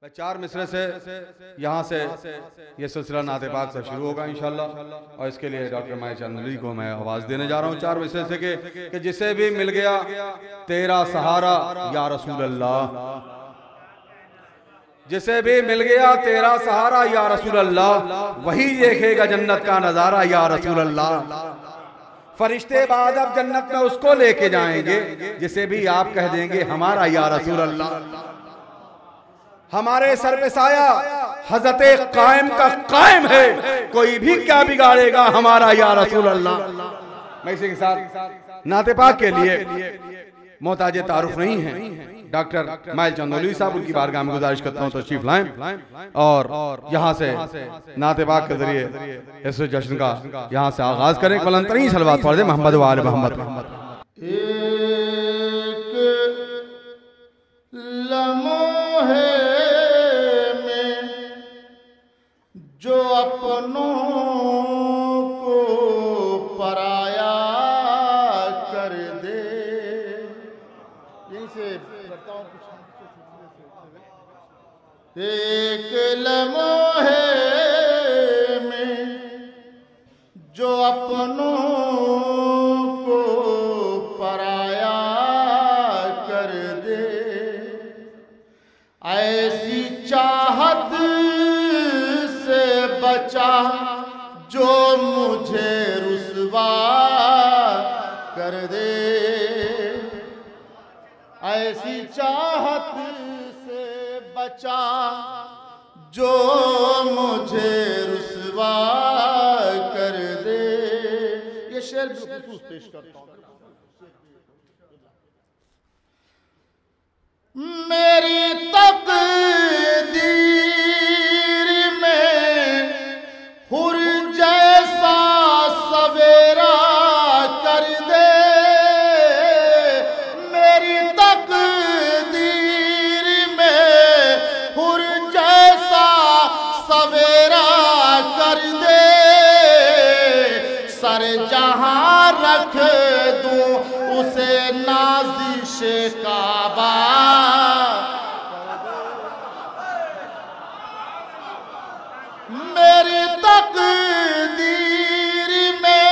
चार मिसरे से यहाँ से ये सिलसिला नाते पाक से शुरू होगा इंशाल्लाह। और इसके लिए डॉक्टर माय चंद्री को मैं आवाज़ देने जा रहा हूँ चार मिसरे से कि जिसे भी मिल गया तेरा सहारा या रसूल अल्लाह, जिसे भी मिल गया तेरा सहारा या रसूल अल्लाह, वही देखेगा जन्नत का नज़ारा या रसूल अल्लाह। फरिश्ते बाद अब जन्नत में उसको लेके जाएंगे जिसे भी आप कह देंगे हमारा या रसूल अल्लाह। हमारे सर पे साया हज़रते कायम का कायम है, कोई भी क्या बिगाड़ेगा हमारा या रसूल अल्लाह। मैं इसी के साथ नाते पाक के लिए मोहताज तारुफ नहीं है डॉक्टर माइल चंदौली साहब, उनकी बारगाह में गुजारिश करता हूँ तशरीफ लाएं और यहाँ से नाते पाक के जरिए इस जश्न का यहाँ से आगाज करें। बुलंदतरीन सलवात पढ़ दे मोहम्मद व आले मोहम्मद। जो अपनों को पराया कर दे, यहीं से करता हूँ कुछ। एक लम्हे में जो अपनों को पराया कर दे, ऐसी चाहत बचा जो मुझे रुसवा कर दे, ऐसी चाहत से बचा जो मुझे रुसवा कर दे। ये शेर भी पेश करता हूँ। मेरी तकदीर हुर जैसा सवेरा कर दे, मेरी तकदीर में हुर जैसा सवेरा कर दे, सर जहां रख दूं उसे नाज़िशे काबा, मेरी तकदीर में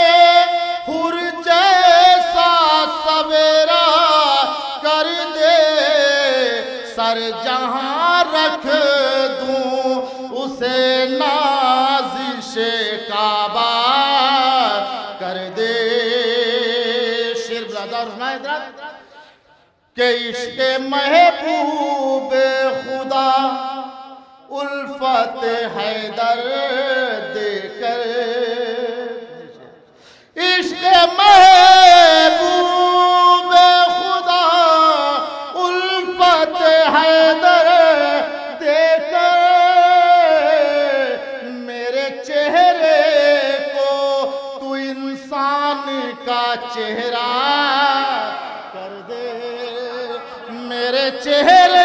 हुर जैसा सवेरा कर दे, सर जहां रख दूं उसे नाज़िशे काबा कर दे। शेर ब्रदर के इश्क़ महबूब खुदा उल्फत हैदर देकर, इश्क़ महबूब खुदा उल्फत हैदर देकर, मेरे चेहरे को तू इंसान का चेहरा कर दे, मेरे चेहरे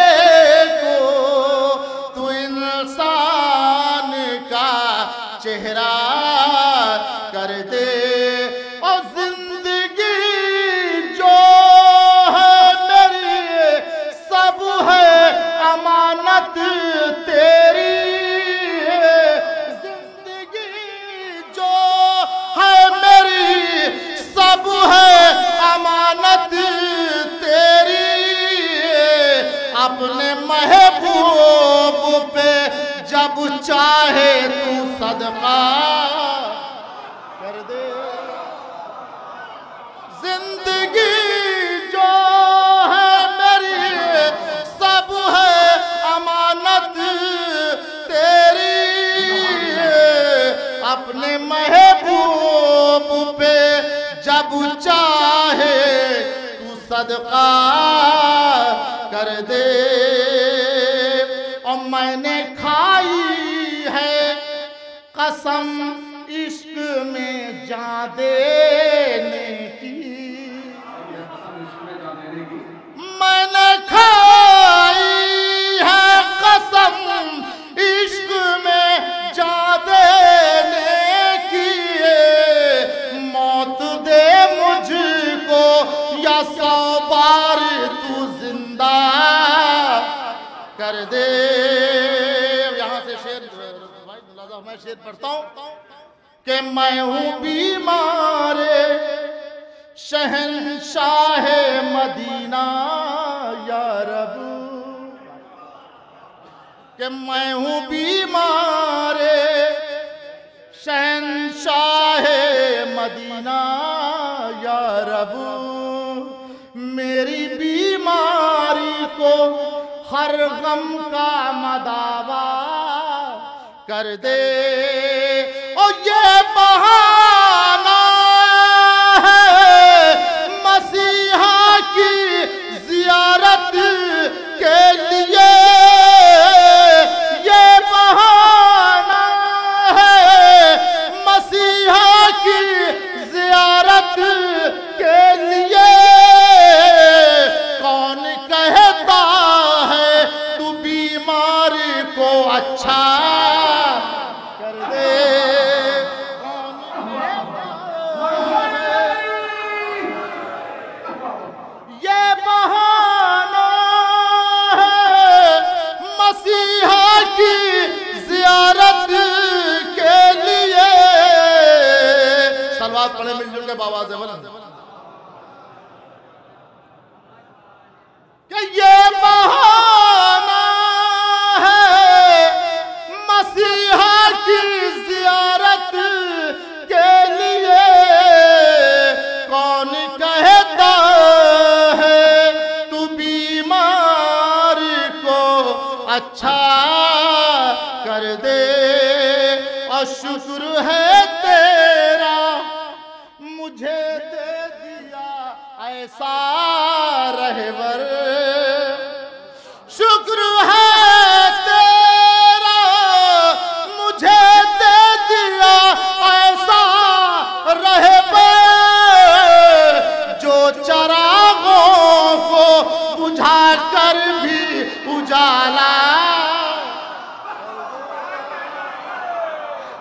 चेहरा कर दे। और जिंदगी जो है मेरी सब है अमानत तेरी, जिंदगी जो है मेरी सब है अमानत तेरी, अपने महबूब पे जब चाहे तू सदका कर दे, जिंदगी जो है मेरी सब है अमानत तेरी, अपने महबूब पे जब चाहे तू सदका कर दे। और मैंने खाई है कसम इश्क में जान देने की, मैंने खाई है कसम इश्क में जान देने की, मौत दे मुझको या 100 बार तू जिंदा कर दे। मैं शेर पढ़ता हूं कि मैं हूं बीमारे शहंशाह मदीना या रब, कि मैं हूं बीमारे शहंशाह मदीना या रब, मेरी बीमारी को हर गम का मदावा कर दे। और ये बहाना है मसीहा की जियारत के लिए, ये बहाना है मसीहा की जियारत के लिए। कौन कहता है तू बीमारी को अच्छा कर दे, ये बहाना है मसीहा की जियारत के लिए। सलवात पढ़े मिलजुल के बाबा से बोला कि ये बहाना है मसीहा की जियारत के लिए। कौन कहता है तू बीमार को अच्छा कर दे। और शुक्र है तेरा मुझे दे दिया ऐसा रहबर, शुक्र है तेरा मुझे दे दिया ऐसा रहबर, जो चरागों को बुझा कर भी उजाला,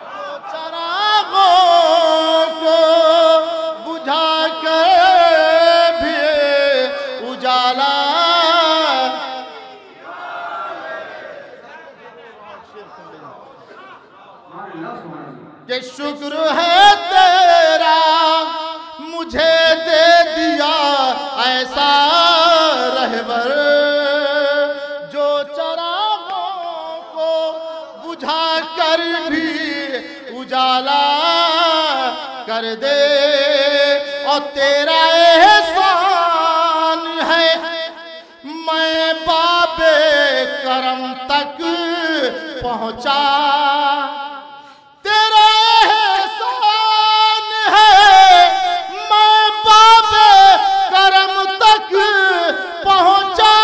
जो चरागों को बुझा कर भी उजाला। कि शुक्र है तेरा मुझे दे दिया ऐसा रहबर, जो चरागों को बुझा कर भी उजाला कर दे। और तेरा एहसान है मैं बाबे करम तक पहुंचा, तेरा एहसान है मैं बाबे करम तक पहुंचा,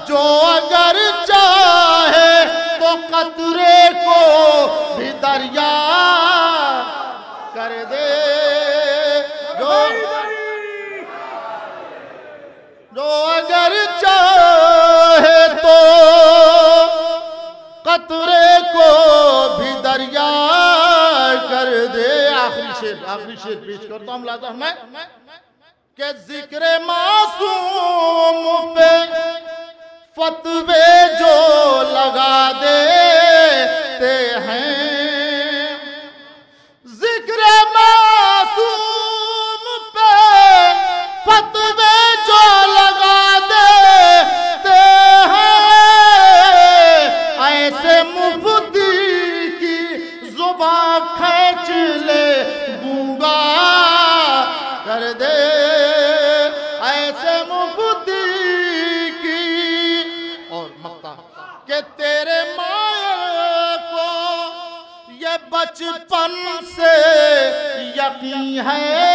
जो अगर चाहे तो कतरे को भी दरिया कर दे, जो अगर चाहे तो कतरे को भी दरिया कर दे। आखिरी शेर पेश करता हूं लाता मैं कि जिक्र मासूम पे फतवे जो लगा देते हैं, जिक्र मासूम पे फतवे जो लगा देते हैं, ऐसे मुफ्ती की जुबान खींच ले गूंगा कर दे, ऐसे मुफ्ती की। और मक्ता के तेरे माए को ये बचपन से यकीन है